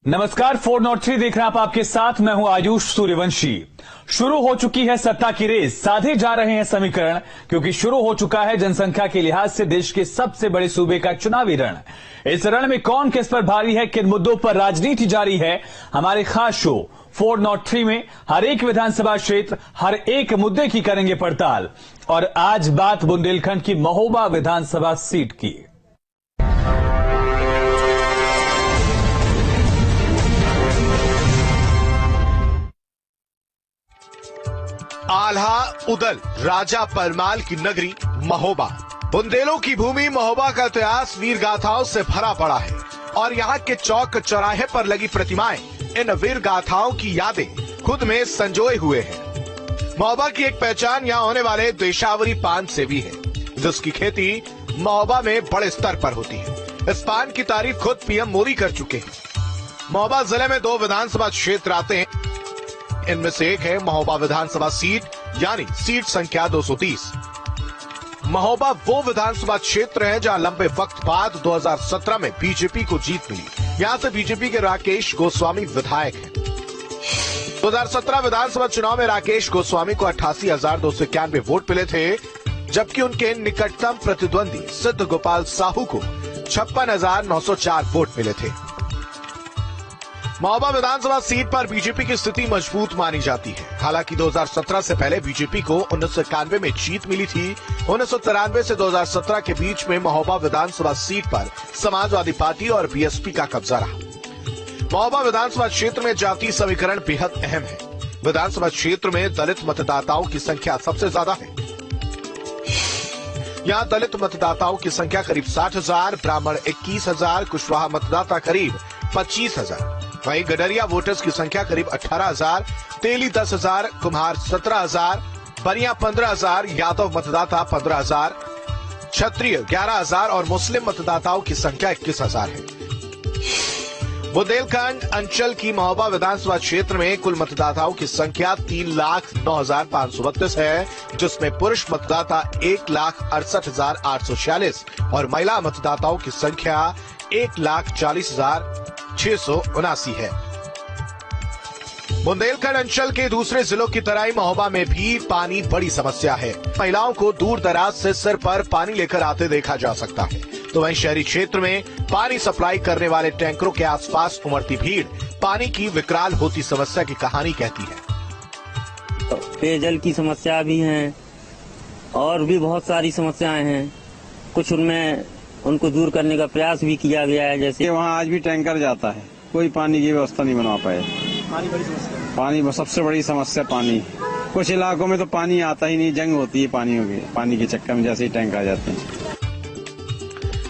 नमस्कार, 403 देख रहे हैं आप, आपके साथ मैं हूं आयुष सूर्यवंशी। शुरू हो चुकी है सत्ता की रेस, साधे जा रहे हैं समीकरण, क्योंकि शुरू हो चुका है जनसंख्या के लिहाज से देश के सबसे बड़े सूबे का चुनावी रण। इस रण में कौन किस पर भारी है, किन मुद्दों पर राजनीति जारी है, हमारे खास शो 403 में हर एक विधानसभा क्षेत्र, हर एक मुद्दे की करेंगे पड़ताल। और आज बात बुंदेलखंड की महोबा विधानसभा सीट की। आल्हा उदल राजा परमाल की नगरी महोबा, बुंदेलों की भूमि महोबा का इतिहास वीर गाथाओं से भरा पड़ा है और यहाँ के चौक चौराहे पर लगी प्रतिमाएं इन वीर गाथाओं की यादें खुद में संजोए हुए हैं। महोबा की एक पहचान यहाँ होने वाले देशावरी पान से भी है, जिसकी खेती महोबा में बड़े स्तर पर होती है। इस पान की तारीफ खुद पीएम मोदी कर चुके हैं। महोबा जिले में 2 विधानसभा क्षेत्र आते हैं। इनमें से एक है महोबा विधानसभा सीट, यानी सीट संख्या 230। महोबा वो विधानसभा क्षेत्र है जहां लंबे वक्त बाद 2017 में बीजेपी को जीत मिली। यहां से बीजेपी के राकेश गोस्वामी विधायक हैं। 2017 विधानसभा चुनाव में राकेश गोस्वामी को 88,291 वोट मिले थे, जबकि उनके निकटतम प्रतिद्वंदी सिद्ध गोपाल साहू को 56,904 वोट मिले थे। महोबा विधानसभा सीट पर बीजेपी की स्थिति मजबूत मानी जाती है। हालांकि 2017 से पहले बीजेपी को 1991 में जीत मिली थी। 1993 से 2017 के बीच में महोबा विधानसभा सीट पर समाजवादी पार्टी और बीएसपी का कब्जा रहा। महोबा विधानसभा क्षेत्र में जातीय समीकरण बेहद अहम है। विधानसभा क्षेत्र में दलित मतदाताओं की संख्या सबसे ज्यादा है। यहाँ दलित मतदाताओं की संख्या करीब 60,000, ब्राह्मण 21,000, कुशवाहा मतदाता करीब 25,000। वहीं गडरिया वोटर्स की संख्या करीब 18,000, तेली 10,000, कुम्हार 17,000, बनिया 15,000, यादव मतदाता 15,000, क्षत्रिय 11,000 और मुस्लिम मतदाताओं की संख्या 21,000 है। बुंदेलखंड अंचल की महोबा विधानसभा क्षेत्र में कुल मतदाताओं की संख्या 3,09,532 है, जिसमें पुरुष मतदाता 1,68,846 और महिला मतदाताओं की संख्या 1,40,679 है। बुंदेलखंड अंचल के दूसरे जिलों की तरह महोबा में भी पानी बड़ी समस्या है। महिलाओं को दूर दराज से सिर पर पानी लेकर आते देखा जा सकता है, तो वहीं शहरी क्षेत्र में पानी सप्लाई करने वाले टैंकरों के आसपास उमड़ती भीड़ पानी की विकराल होती समस्या की कहानी कहती है। पेयजल की समस्या भी है और भी बहुत सारी समस्याएं हैं। कुछ उनमें उनको दूर करने का प्रयास भी किया गया है। जैसे वहाँ आज भी टैंकर जाता है, कोई पानी की व्यवस्था नहीं बना पाए। पानी बड़ी समस्या, पानी सबसे बड़ी समस्या पानी। कुछ इलाकों में तो पानी आता ही नहीं, जंग होती है पानी के चक्कर में जैसे ही टैंकर आ जाते हैं।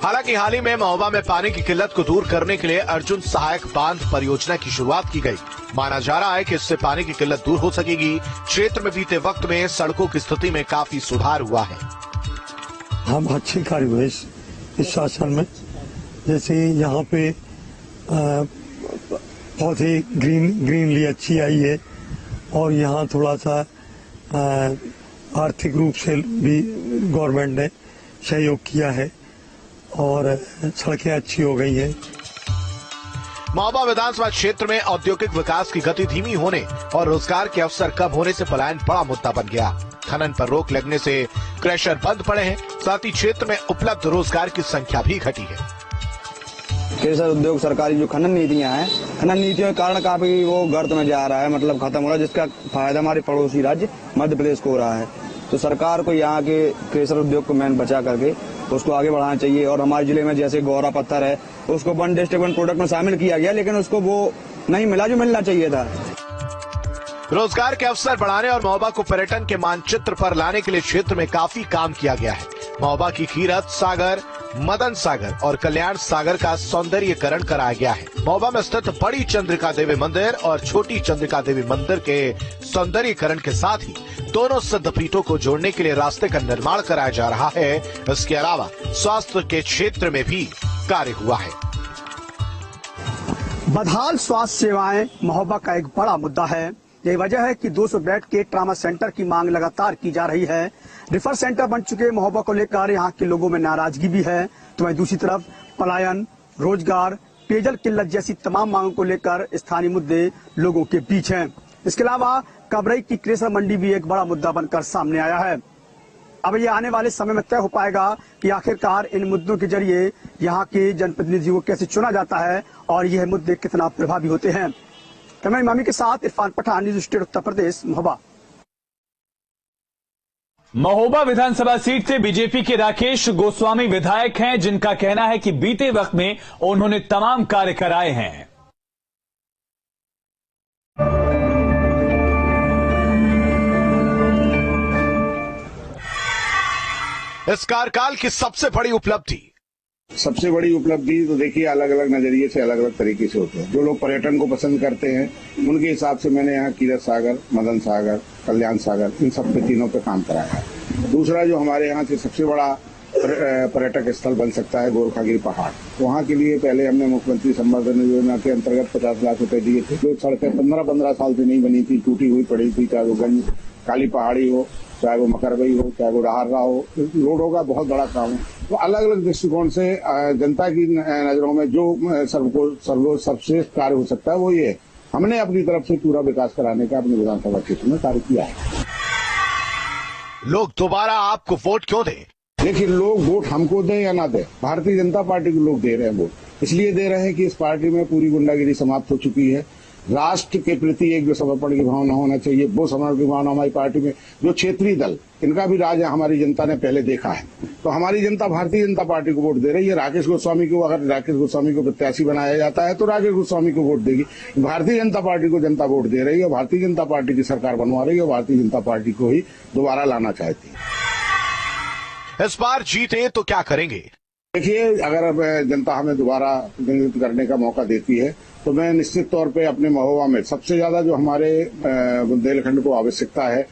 हालांकि हाल ही में महोबा में पानी की किल्लत को दूर करने के लिए अर्जुन सहायक बांध परियोजना की शुरुआत की गई। माना जा रहा है कि इससे पानी की किल्लत दूर हो सकेगी। क्षेत्र में बीते वक्त में सड़कों की स्थिति में काफी सुधार हुआ है। हम अच्छे कार्य हुए इस शासन में, जैसे यहाँ पे पौधे ग्रीनली अच्छी आई है और यहाँ थोड़ा सा आर्थिक रूप से भी गवर्नमेंट ने सहयोग किया है और सड़कें अच्छी हो गई हैं। महोबा विधानसभा क्षेत्र में औद्योगिक विकास की गति धीमी होने और रोजगार के अवसर कम होने से पलायन बड़ा मुद्दा बन गया। खनन पर रोक लगने से क्रशर बंद पड़े हैं, साथ ही क्षेत्र में उपलब्ध रोजगार की संख्या भी घटी है। केसर उद्योग सरकारी जो खनन नीतियां हैं, खनन नीतियों के कारण काफी वो गर्त में जा रहा है, मतलब खत्म हो रहा है, जिसका फायदा हमारे पड़ोसी राज्य मध्य प्रदेश को हो रहा है। तो सरकार को यहाँ के केसर उद्योग को मैन बचा करके उसको आगे बढ़ाना चाहिए। और हमारे जिले में जैसे गौरा पत्थर है, उसको 1 डिस्ट्रिक्ट 1 प्रोडक्ट में शामिल किया गया, लेकिन उसको वो नहीं मिला जो मिलना चाहिए था। रोजगार के अवसर बढ़ाने और महोबा को पर्यटन के मानचित्र पर लाने के लिए क्षेत्र में काफी काम किया गया है। महोबा की खीरत सागर, मदन सागर और कल्याण सागर का सौंदर्यीकरण कराया गया है। महोबा में स्थित बड़ी चंद्रिका देवी मंदिर और छोटी चंद्रिका देवी मंदिर के सौंदर्यीकरण के साथ ही दोनों सिद्धपीठों को जोड़ने के लिए रास्ते का निर्माण कराया जा रहा है। इसके अलावा स्वास्थ्य के क्षेत्र में भी कार्य हुआ है। बदहाल स्वास्थ्य सेवाएं महोबा का एक बड़ा मुद्दा है। यही वजह है कि 200 बेड के ट्रामा सेंटर की मांग लगातार की जा रही है। रिफर सेंटर बन चुके महोबा को लेकर यहाँ के लोगों में नाराजगी भी है, तो वहीं दूसरी तरफ पलायन, रोजगार, पेयजल किल्लत जैसी तमाम मांगों को लेकर स्थानीय मुद्दे लोगों के बीच हैं। इसके अलावा कबरई की क्रेशर मंडी भी एक बड़ा मुद्दा बनकर सामने आया है। अब ये आने वाले समय में तय हो पाएगा कि आखिरकार इन मुद्दों के जरिए यहाँ के जनप्रतिनिधियों को कैसे चुना जाता है और यह मुद्दे कितना प्रभावी होते हैं। कैमरा इमामी के साथ इरफान पठान, न्यूज़ स्टेट उत्तर प्रदेश, महोबा। महोबा विधानसभा सीट से बीजेपी के राकेश गोस्वामी विधायक हैं, जिनका कहना है कि बीते वक्त में उन्होंने तमाम कार्य कराए हैं। इस कार्यकाल की सबसे बड़ी उपलब्धि तो देखिए अलग अलग नजरिए से अलग अलग तरीके से होते हैं। जो लोग पर्यटन को पसंद करते हैं उनके हिसाब से मैंने यहाँ कीरत सागर, मदन सागर, कल्याण सागर, इन सब पे तीनों पे काम कराया है। दूसरा जो हमारे यहाँ से सबसे बड़ा पर्यटक स्थल बन सकता है गोरखागिरी पहाड़, वहाँ के लिए पहले हमने मुख्यमंत्री संवर्धन योजना के अंतर्गत 50 लाख रुपए दिए थे। जो सड़कें 15 साल से नहीं बनी थी, टूटी हुई पड़ी थी, चाहे वो गंज काली पहाड़ी हो, चाहे वो मकरबई हो, चाहे वो रहारा हो, रोडों का बहुत बड़ा काम है। तो अलग अलग दृष्टिकोण से जनता की नजरों में जो सर्वश्रेष्ठ कार्य हो सकता है वो ये है। हमने अपनी तरफ से पूरा विकास कराने का अपने विधानसभा क्षेत्र में कार्य किया है। लोग दोबारा आपको वोट क्यों दें? देखिए, लोग वोट हमको दें या ना दें, भारतीय जनता पार्टी को लोग दे रहे हैं वोट। इसलिए दे रहे हैं कि इस पार्टी में पूरी गुंडागिरी समाप्त हो चुकी है। राष्ट्र के प्रति एक जो समर्पण की भावना होना चाहिए, वो समर्पण की भावना हमारी पार्टी में, जो क्षेत्रीय दल, इनका भी राज हमारी जनता ने पहले देखा है। तो हमारी जनता भारतीय जनता पार्टी को वोट दे रही है। राकेश गोस्वामी को, अगर राकेश गोस्वामी को प्रत्याशी बनाया जाता है तो राकेश गोस्वामी को वोट देगी। भारतीय जनता पार्टी को जनता वोट दे रही है, भारतीय जनता पार्टी की सरकार बनवा रही है, भारतीय जनता पार्टी को ही दोबारा लाना चाहती है। इस बार जीते तो क्या करेंगे? देखिए, अगर जनता हमें दोबारा प्रतिनिधित्व करने का मौका देती है तो मैं निश्चित तौर पे अपने महोबा में सबसे ज्यादा जो हमारे बुंदेलखंड को आवश्यकता है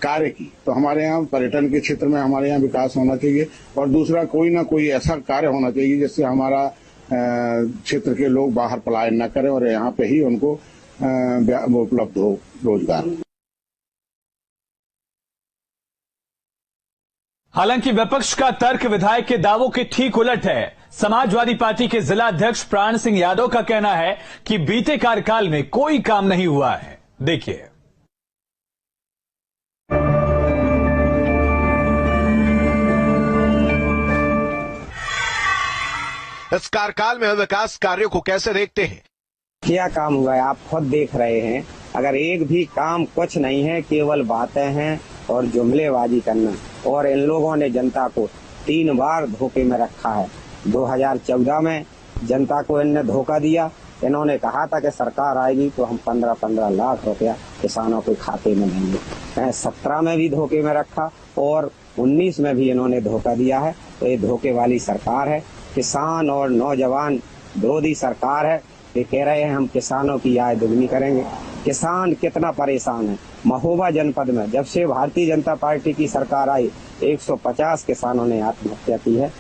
कार्य की, तो हमारे यहाँ पर्यटन के क्षेत्र में हमारे यहाँ विकास होना चाहिए। और दूसरा, कोई ना कोई ऐसा कार्य होना चाहिए जिससे हमारा क्षेत्र के लोग बाहर पलायन न करें और यहाँ पे ही उनको उपलब्ध हो रोजगार। हालांकि विपक्ष का तर्क विधायक के दावों के ठीक उलट है। समाजवादी पार्टी के जिला अध्यक्ष प्राण सिंह यादव का कहना है कि बीते कार्यकाल में कोई काम नहीं हुआ है। देखिए, इस कार्यकाल में विकास कार्यों को कैसे देखते हैं? क्या काम हुआ है आप खुद देख रहे हैं। अगर एक भी काम कुछ नहीं है, केवल बातें हैं और जुमलेबाजी करना। और इन लोगों ने जनता को 3 बार धोखे में रखा है। 2014 में जनता को इनने धोखा दिया। इन्होंने कहा था कि सरकार आएगी तो हम 15-15 लाख रुपया किसानों के खाते में देंगे। 17 में भी धोखे में रखा और 19 में भी इन्होंने धोखा दिया है। तो ये धोखे वाली सरकार है, किसान और नौजवान विरोधी सरकार है। ये कह रहे हैं हम किसानों की आय दुगनी करेंगे। किसान कितना परेशान है। महोबा जनपद में जब से भारतीय जनता पार्टी की सरकार आई 150 किसानों ने आत्महत्या की है।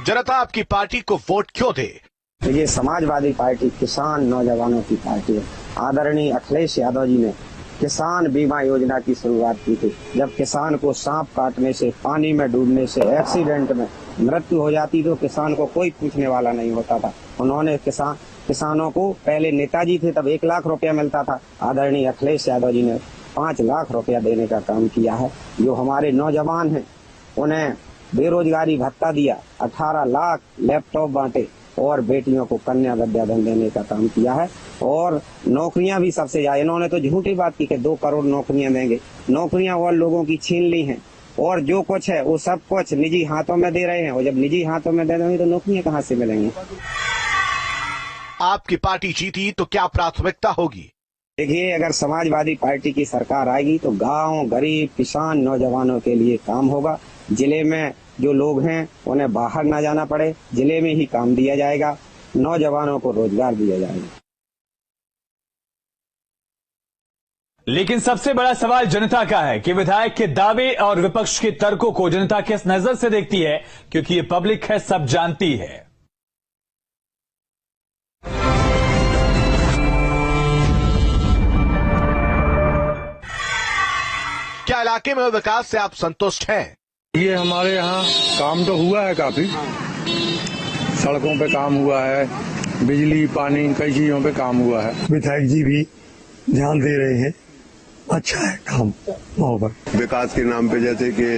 जनता आपकी पार्टी को वोट क्यों दे? ये समाजवादी पार्टी किसान नौजवानों की पार्टी है। आदरणीय अखिलेश यादव जी ने किसान बीमा योजना की शुरुआत की थी। जब किसान को सांप काटने से, पानी में डूबने से, एक्सीडेंट में मृत्यु हो जाती तो किसान को कोई पूछने वाला नहीं होता था। उन्होंने किसानों को, पहले नेताजी थे तब 1 लाख रुपया मिलता था, आदरणीय अखिलेश यादव जी ने 5 लाख रुपया देने का काम किया है। जो हमारे नौजवान हैं उन्हें बेरोजगारी भत्ता दिया, 18 लाख लैपटॉप बांटे और बेटियों को कन्या विद्याधन देने का काम किया है। और नौकरियां भी सबसे ज्यादा, इन्होंने तो झूठी बात की कि 2 करोड़ नौकरियां देंगे। नौकरियां और लोगों की छीन ली हैं और जो कुछ है वो सब कुछ निजी हाथों में दे रहे हैं। और जब निजी हाथों में दे देंगे तो नौकरियां कहाँ से मिलेंगी? आपकी पार्टी जीती तो क्या प्राथमिकता होगी? देखिए, अगर समाजवादी पार्टी की सरकार आएगी तो गांव, गरीब, किसान, नौजवानों के लिए काम होगा। जिले में जो लोग हैं उन्हें बाहर ना जाना पड़े, जिले में ही काम दिया जाएगा, नौजवानों को रोजगार दिया जाएगा। लेकिन सबसे बड़ा सवाल जनता का है कि विधायक के दावे और विपक्ष के तर्कों को जनता किस नजर से देखती है, क्योंकि ये पब्लिक है, सब जानती है। क्या इलाके में विकास से आप संतुष्ट हैं? ये हमारे यहाँ काम तो हुआ है काफी। सड़कों पे काम हुआ है, बिजली पानी कई चीजों पे काम हुआ है। विधायक जी भी ध्यान दे रहे हैं, अच्छा है काम महोबा। विकास के नाम पे जैसे कि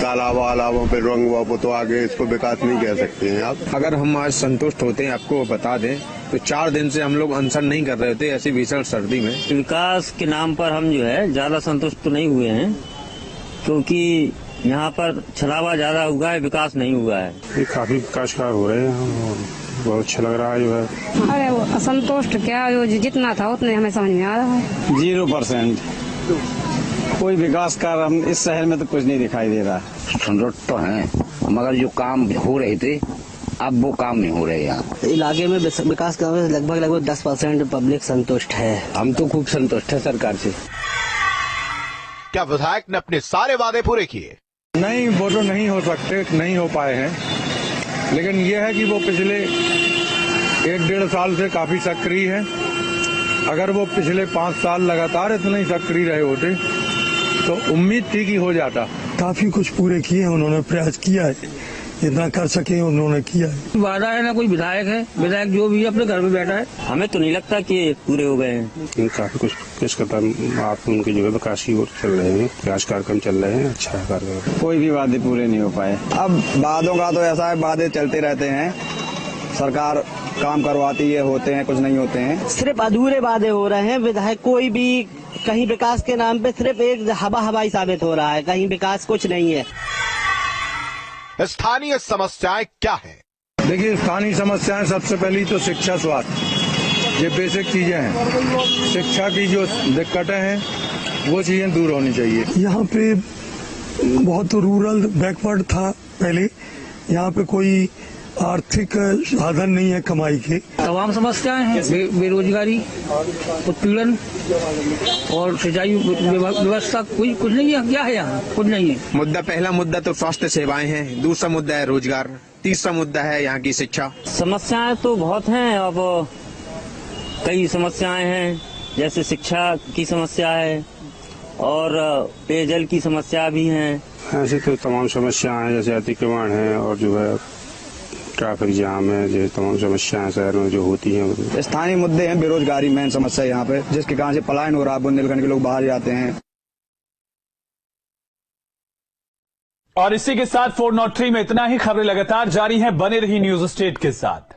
तालाबों पे रंग हुआ तो आगे इसको विकास नहीं कह सकते हैं आप। अगर हम आज संतुष्ट होते हैं, आपको बता दें तो 4 दिन से हम लोग अनशन नहीं कर रहे थे ऐसी भीषण सर्दी में। विकास के नाम पर हम जो है ज्यादा संतुष्ट तो नहीं हुए हैं, क्योंकि यहाँ पर छलावा ज्यादा हुआ है, विकास नहीं हुआ है। ये काफी विकास कार्य हो रहे हैं और बहुत अच्छा लग रहा है जो है। अरे वो असंतुष्ट क्या, जो जितना था उतने हमें समझ में आ रहा है। 0% कोई विकास कार्य हम इस शहर में तो कुछ नहीं दिखाई दे रहा। संतुष्ट तो हैं, मगर जो काम हो रहे थे अब वो काम नहीं हो रहे। यहाँ इलाके में विकास कार्य में लगभग 10% पब्लिक संतुष्ट है। हम तो खूब संतुष्ट है सरकार से। क्या विधायक ने अपने सारे वादे पूरे किए? नहीं, वो तो नहीं हो सकते, नहीं हो पाए हैं, लेकिन ये है कि वो पिछले 1-1.5 साल से काफी सक्रिय है। अगर वो पिछले 5 साल लगातार इतने ही सक्रिय रहे होते तो उम्मीद थी कि हो जाता। काफी कुछ पूरे किए, उन्होंने प्रयास किया है, जितना कर सके उन्होंने किया है। वादा है ना, कोई विधायक है, विधायक जो भी अपने घर में बैठा है। हमें तो नहीं लगता कि पूरे हो गए हैं। काफी कुछ पेश करता आप उनके जो है विकास की ओर चल रहे हैं, विकास कार्यक्रम चल रहे हैं, अच्छा है कार्यक्रम। कोई भी वादे पूरे नहीं हो पाए। अब वादों का तो ऐसा है, वादे चलते रहते हैं, सरकार काम करवाती है, होते हैं कुछ नहीं होते हैं। सिर्फ अधूरे वादे हो रहे हैं। विधायक कोई भी कहीं विकास के नाम पे सिर्फ एक हवाई साबित हो रहा है, कहीं विकास कुछ नहीं है। स्थानीय समस्याएं क्या है? देखिए, स्थानीय समस्याएं सबसे पहली तो शिक्षा, स्वास्थ्य, ये बेसिक चीजें हैं। शिक्षा की जो दिक्कतें हैं वो चीजें दूर होनी चाहिए। यहाँ पे बहुत रूरल बैकवर्ड था पहले, यहाँ पे कोई आर्थिक साधन नहीं है कमाई के। तमाम समस्याएं हैं, बेरोजगारी, उत्पीड़न और सिंचाई व्यवस्था, कुछ नहीं है। क्या है यहाँ? कुछ नहीं है। मुद्दा, पहला मुद्दा तो स्वास्थ्य सेवाएं हैं, दूसरा मुद्दा है रोजगार, तीसरा मुद्दा है यहाँ की शिक्षा। समस्याएं तो बहुत हैं। अब कई समस्याएं हैं, जैसे शिक्षा की समस्या है और पेयजल की समस्या भी है। ऐसे तो तमाम समस्याएं हैं, जैसे अतिक्रमण है और जो है ट्रैफिक जाम है, जो तमाम समस्याएं शहर में जो होती हैं। स्थानीय मुद्दे हैं, बेरोजगारी मेन समस्या यहाँ पे, जिसके कारण से पलायन हो रहा है, बुंदेलखंड के लोग बाहर जाते हैं। और इसी के साथ 403 में इतना ही। खबरें लगातार जारी हैं, बने रही न्यूज स्टेट के साथ।